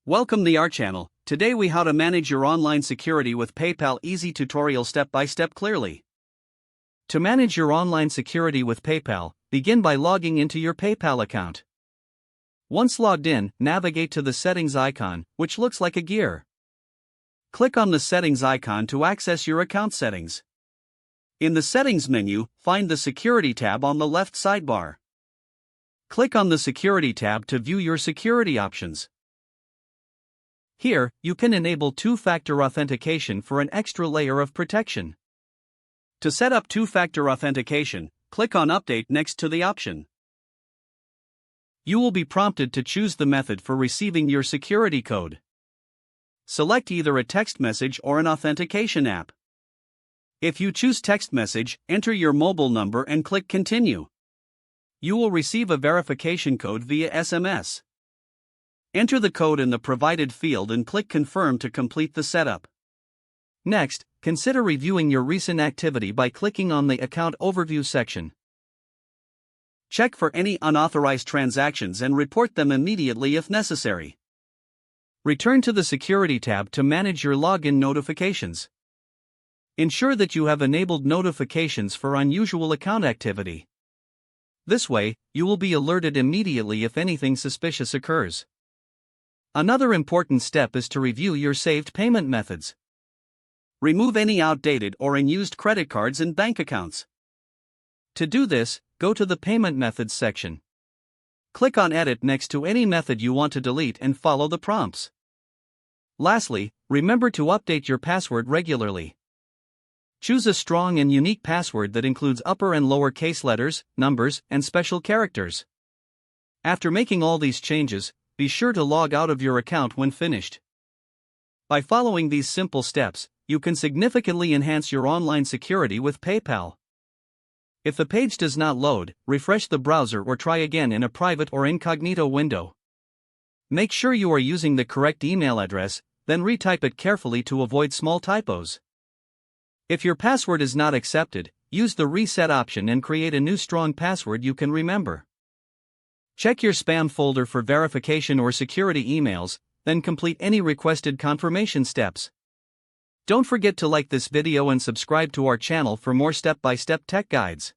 Welcome to our channel. Today we how to manage your online security with PayPal easy tutorial step by step clearly. To manage your online security with PayPal, begin by logging into your PayPal account. Once logged in, navigate to the settings icon, which looks like a gear. Click on the settings icon to access your account settings. In the settings menu, find the security tab on the left sidebar. Click on the security tab to view your security options. Here, you can enable two-factor authentication for an extra layer of protection. To set up two-factor authentication, click on Update next to the option. You will be prompted to choose the method for receiving your security code. Select either a text message or an authentication app. If you choose text message, enter your mobile number and click Continue. You will receive a verification code via SMS. Enter the code in the provided field and click Confirm to complete the setup. Next, consider reviewing your recent activity by clicking on the Account Overview section. Check for any unauthorized transactions and report them immediately if necessary. Return to the Security tab to manage your login notifications. Ensure that you have enabled notifications for unusual account activity. This way, you will be alerted immediately if anything suspicious occurs. Another important step is to review your saved payment methods. Remove any outdated or unused credit cards and bank accounts. To do this, go to the Payment Methods section. Click on Edit next to any method you want to delete and follow the prompts. Lastly, remember to update your password regularly. Choose a strong and unique password that includes upper and lower case letters, numbers, and special characters. After making all these changes, be sure to log out of your account when finished. By following these simple steps, you can significantly enhance your online security with PayPal. If the page does not load, refresh the browser or try again in a private or incognito window. Make sure you are using the correct email address, then retype it carefully to avoid small typos. If your password is not accepted, use the reset option and create a new strong password you can remember. Check your spam folder for verification or security emails, then complete any requested confirmation steps. Don't forget to like this video and subscribe to our channel for more step-by-step tech guides.